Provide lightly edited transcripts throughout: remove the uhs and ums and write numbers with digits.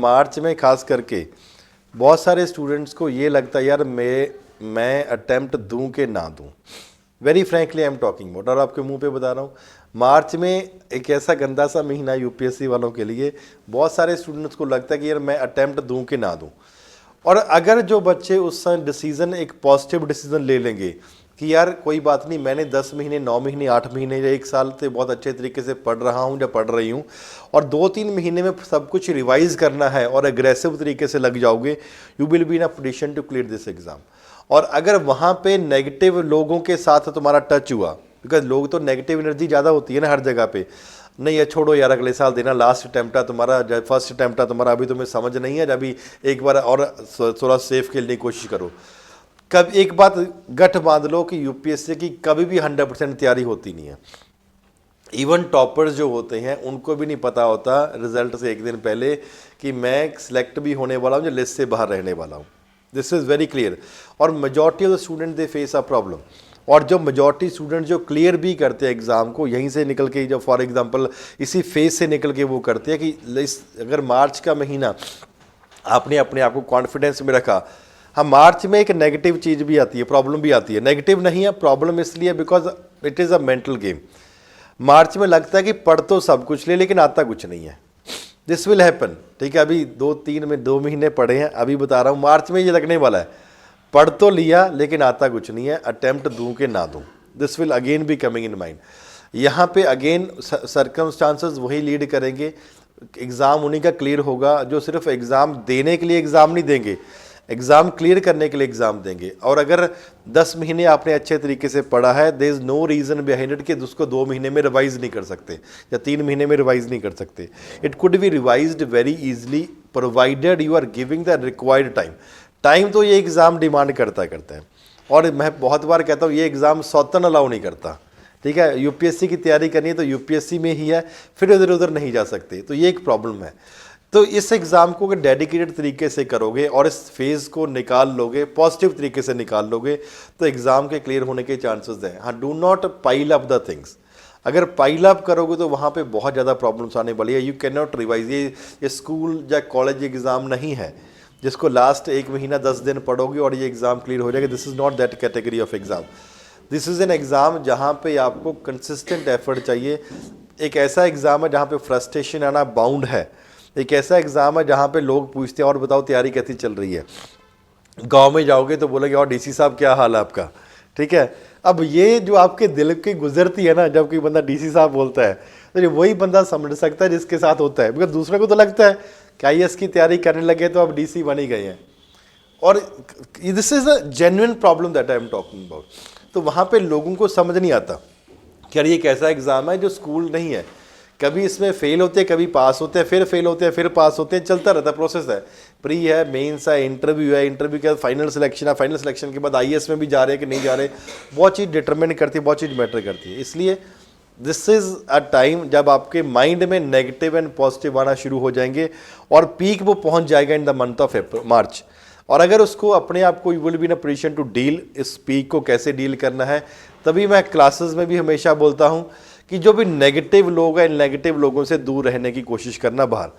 मार्च में खास करके बहुत सारे स्टूडेंट्स को ये लगता है यार मैं अटेम्प्ट दूं कि ना दूं। Very frankly I am talking about, और आपके मुंह पे बता रहा हूँ, मार्च में एक ऐसा गंदा सा महीना यूपीएससी वालों के लिए, बहुत सारे स्टूडेंट्स को लगता है कि यार मैं अटेम्प्ट दूं कि ना दूं। और अगर जो बच्चे उस समय डिसीज़न एक पॉजिटिव डिसीज़न ले लेंगे कि यार कोई बात नहीं, मैंने 10 महीने 9 महीने 8 महीने या 1 साल से बहुत अच्छे तरीके से पढ़ रहा हूँ या पढ़ रही हूँ, और 2-3 महीने में सब कुछ रिवाइज करना है और एग्रेसिव तरीके से लग जाओगे, you will be in a position to clear this exam. और अगर वहाँ पे नेगेटिव लोगों के साथ तुम्हारा टच हुआ, बिकॉज लोग तो नेगेटिव एनर्जी ज़्यादा होती है ना हर जगह पे, नहीं ये छोड़ो यार अगले साल देना, लास्ट अटैम्प्ट है तुम्हारा, फर्स्ट अटैम्प्ट है तुम्हारा, अभी तुम्हें समझ नहीं है, अभी एक बार और थोड़ा सेफ खेलने की कोशिश करो। कब एक बात गठ बांध लो कि यूपीएससी की कभी भी 100% तैयारी होती नहीं है। इवन टॉपर्स जो होते हैं उनको भी नहीं पता होता रिजल्ट से एक दिन पहले कि मैं सिलेक्ट भी होने वाला हूँ या लिस्ट से बाहर रहने वाला हूँ। This is very clear. और majority of the student they face a problem. और जो मेजॉरिटी स्टूडेंट जो क्लियर भी करते हैं एग्ज़ाम को, यहीं से निकल के, जो फॉर एग्जांपल इसी फेज से निकल के वो करते हैं कि अगर मार्च का महीना आपने अपने आप को कॉन्फिडेंस में रखा, हाँ मार्च में एक नेगेटिव चीज़ भी आती है, प्रॉब्लम भी आती है। नेगेटिव नहीं है, प्रॉब्लम इसलिए because it is a mental game. मार्च में लगता है कि पढ़ तो सब कुछ ले लेकिन आता कुछ नहीं है। दिस विल हैपन, ठीक है। अभी 2 महीने पढ़े हैं, अभी बता रहा हूँ मार्च में ये लगने वाला है, पढ़ तो लिया लेकिन आता कुछ नहीं है, अटेम्प्ट दूं कि ना दूं। This will again be coming in mind. यहाँ पे अगेन सर्कमस्टांसेस वही लीड करेंगे, एग्ज़ाम उन्हीं का क्लियर होगा जो सिर्फ एग्ज़ाम देने के लिए एग्ज़ाम नहीं देंगे, एग्ज़ाम क्लियर करने के लिए एग्ज़ाम देंगे। और अगर 10 महीने आपने अच्छे तरीके से पढ़ा है, there is no reason behind it कि उसको 2 महीने में रिवाइज़ नहीं कर सकते या 3 महीने में रिवाइज़ नहीं कर सकते। It could be revised very easily provided you are giving the required time. तो ये एग्ज़ाम डिमांड करता है। और मैं बहुत बार कहता हूँ ये एग्ज़ाम सौतन अलाउ नहीं करता, ठीक है। यूपीएससी की तैयारी करनी है तो यूपीएससी में ही है, फिर इधर उधर नहीं जा सकते, तो ये एक प्रॉब्लम है। तो इस एग्ज़ाम को अगर डेडिकेटेड तरीके से करोगे और इस फेज़ को निकाल लोगे, पॉजिटिव तरीके से निकाल लोगे, तो एग्ज़ाम के क्लियर होने के चांसेस हैं। हाँ, do not pile up the things. अगर पाइल अप करोगे तो वहाँ पे बहुत ज़्यादा प्रॉब्लम्स आने वाली है। You can not revise. ये स्कूल या कॉलेज एग्ज़ाम नहीं है जिसको लास्ट 1 महीना 10 दिन पढ़ोगे और ये एग्ज़ाम क्लियर हो जाएगा। This is not that category of exam. This is an exam जहाँ पे आपको कंसिस्टेंट एफर्ट चाहिए। एक ऐसा एग्ज़ाम है जहाँ पे फ्रस्ट्रेशन आना बाउंड है। एक ऐसा एग्ज़ाम है जहाँ पे लोग पूछते हैं और बताओ तैयारी कैसी चल रही है। गांव में जाओगे तो बोलेंगे और डीसी साहब क्या हाल है आपका, ठीक है। अब ये जो आपके दिल की गुजरती है ना, जब कोई बंदा डीसी साहब बोलता है, तो ये वही बंदा समझ सकता है जिसके साथ होता है। बिकॉज दूसरे को तो लगता है कि आईएएस की तैयारी करने लगे तो अब डीसी बन ही गए हैं। और this is a genuine problem that I am talking about. तो वहाँ पे लोगों को समझ नहीं आता कि यार ये एक ऐसा एग्ज़ाम है जो स्कूल नहीं है। कभी इसमें फेल होते हैं, कभी पास होते हैं, फिर फेल होते हैं, फिर पास होते हैं, चलता रहता है, प्रोसेस है। प्री है, मेंस है, इंटरव्यू है, इंटरव्यू के बाद फाइनल सिलेक्शन है, फाइनल सिलेक्शन के बाद आईएएस में भी जा रहे हैं कि नहीं जा रहे, बहुत चीज़ डिटरमिन करती है, बहुत चीज़ मैटर करती है। इसलिए दिस इज़ अ टाइम जब आपके माइंड में नेगेटिव एंड पॉजिटिव आना शुरू हो जाएंगे और पीक वो पहुंच जाएगा in the month of March. और अगर उसको अपने आप को, you will be in a position to deal, इस पीक को कैसे डील करना है। तभी मैं क्लासेस में भी हमेशा बोलता हूँ कि जो भी नेगेटिव लोग हैं, इन नेगेटिव लोगों से दूर रहने की कोशिश करना। बाहर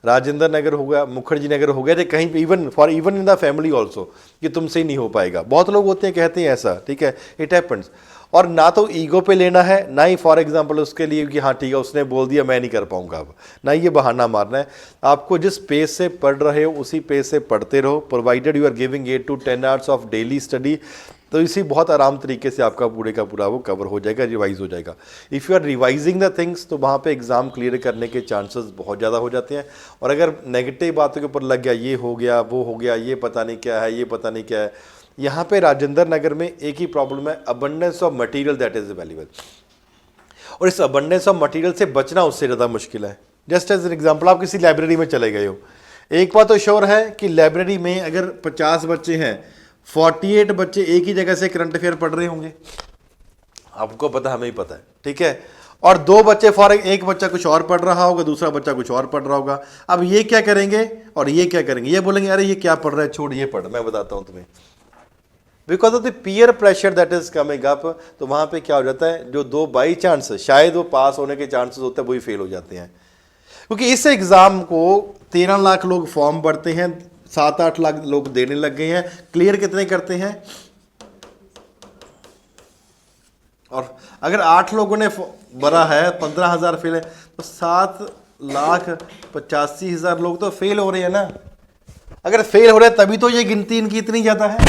राजेंद्र नगर हो गया, मुखर्जी नगर हो गया, कहीं भी even in the family also कि तुमसे ही नहीं हो पाएगा। बहुत लोग होते हैं कहते हैं ऐसा, ठीक है, इट हैपन्स। और ना तो ईगो पे लेना है, ना ही फॉर एग्जांपल उसके लिए कि हाँ ठीक है उसने बोल दिया मैं नहीं कर पाऊंगा अब, ना ये बहाना मारना है। आपको जिस पेस से पढ़ रहे हो उसी पेस से पढ़ते रहो, provided you are giving 8 to 10 hours of daily study. तो इसी बहुत आराम तरीके से आपका पूरे का पूरा वो कवर हो जाएगा, रिवाइज हो जाएगा। If you are revising the things तो वहाँ पे एग्ज़ाम क्लियर करने के चांसेस बहुत ज़्यादा हो जाते हैं। और अगर नेगेटिव बातों के ऊपर लग गया, ये हो गया वो हो गया, ये पता नहीं क्या है, ये पता नहीं क्या है। यहाँ पे राजेंद्र नगर में एक ही प्रॉब्लम है, abundance of material that is available. और इस अबंडेंस ऑफ मटेरियल से बचना उससे ज़्यादा मुश्किल है। जस्ट एज एन एग्जाम्पल, आप किसी लाइब्रेरी में चले गए हो, एक बात तो श्योर है कि लाइब्रेरी में अगर 50 बच्चे हैं, 48 बच्चे एक ही जगह से करंट अफेयर पढ़ रहे होंगे। आपको पता, हमें ही पता है, ठीक है। और 2 बच्चे एक बच्चा कुछ और पढ़ रहा होगा, दूसरा बच्चा कुछ और पढ़ रहा होगा। अब ये क्या करेंगे और ये क्या करेंगे? ये बोलेंगे अरे ये क्या पढ़ रहा है, छोड़ ये पढ़, मैं बताता हूँ तुम्हें। Because of the peer pressure that is coming up. तो वहाँ पे क्या हो जाता है, जो 2 बाई चांस शायद वो पास होने के चांसेस होते हैं वही फेल हो जाते हैं। क्योंकि इस एग्ज़ाम को 13 लाख लोग फॉर्म भरते हैं, 7-8 लाख लोग देने लग गए हैं, क्लियर कितने करते हैं? और अगर 8 लोगों ने भरा है, 15,000 फेल है, तो 7,85,000 लोग तो फेल हो रहे हैं ना। अगर फेल हो रहे हैं तभी तो ये गिनती इनकी इतनी ज़्यादा है,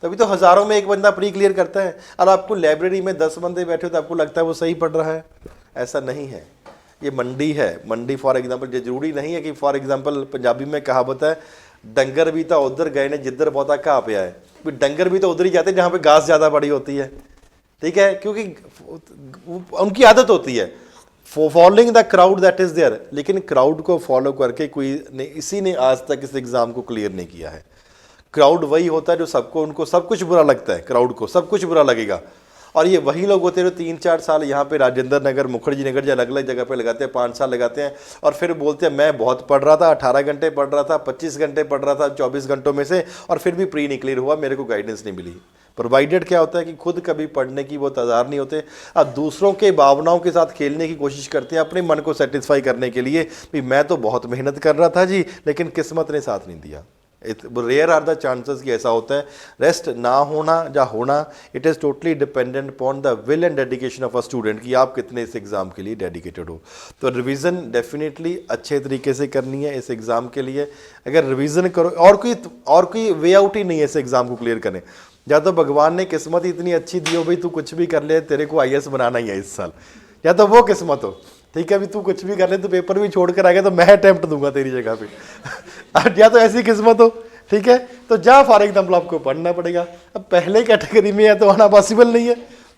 तभी तो हज़ारों में एक बंदा प्री क्लियर करता है। और आपको लाइब्रेरी में 10 बंदे बैठे हो तो आपको लगता है वो सही पढ़ रहा है, ऐसा नहीं है। ये मंडी है, मंडी फॉर एग्जांपल, ये जरूरी नहीं है कि फॉर एग्जांपल पंजाबी में कहावत है, डंगर भी तो उधर गए ने जिधर बहुता घाह पिया है। डंगर भी तो उधर ही जाते हैं जहाँ पे घास ज़्यादा बड़ी होती है, ठीक है, क्योंकि उनकी आदत होती है following the crowd that is there. लेकिन क्राउड को फॉलो करके इसी ने आज तक इस एग्ज़ाम को क्लियर नहीं किया है। क्राउड वही होता है जो सबको, उनको सब कुछ बुरा लगता है, क्राउड को सब कुछ बुरा लगेगा। और ये वही लोग होते हैं जो 3-4 साल यहाँ पे राजेंद्र नगर, मुखर्जी नगर या अलग अलग जगह पे लगाते हैं, 5 साल लगाते हैं, और फिर बोलते हैं मैं बहुत पढ़ रहा था, 18 घंटे पढ़ रहा था, 25 घंटे पढ़ रहा था 24 घंटों में से, और फिर भी प्री नहीं क्लियर हुआ, मेरे को गाइडेंस नहीं मिली। प्रोवाइडेड क्या होता है कि खुद कभी पढ़ने की वो तैयार नहीं होते, अब दूसरों के भावनाओं के साथ खेलने की कोशिश करते हैं अपने मन को सेटिस्फाई करने के लिए, भी मैं तो बहुत मेहनत कर रहा था जी, लेकिन किस्मत ने साथ नहीं दिया। रेयर आर द चांसेस कि ऐसा होता है। रेस्ट ना होना या होना, it is totally dependent upon the will and dedication of a student कि आप कितने इस एग्ज़ाम के लिए डेडिकेटेड हो। तो रिवीजन डेफिनेटली अच्छे तरीके से करनी है इस एग्ज़ाम के लिए। अगर रिवीजन करो, और कोई वे आउट ही नहीं है इस एग्ज़ाम को क्लियर करने। या तो भगवान ने किस्मत इतनी अच्छी दी हो भाई तू कुछ भी कर ले, तेरे को IAS बनाना ही है इस साल, या तो वो किस्मत हो, ठीक है, अभी तू कुछ भी कर ले, तो पेपर भी छोड़ कर आ गया तो मैं अटेम्प्ट दूंगा तेरी जगह पे या तो ऐसी किस्मत हो, ठीक है, तो जा फॉर एग्जाम्पल आपको पढ़ना पड़ेगा। अब पहले कैटेगरी में है तो आना पॉसिबल नहीं है,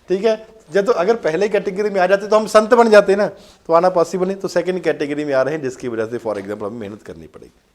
ठीक है, जब तो अगर पहले कैटेगरी में आ जाते तो हम संत बन जाते ना, तो आना पॉसिबल नहीं, तो सेकंड कैटेगरी में आ रहे हैं जिसकी वजह से फॉर एग्जाम्पल हमें मेहनत करनी पड़ेगी।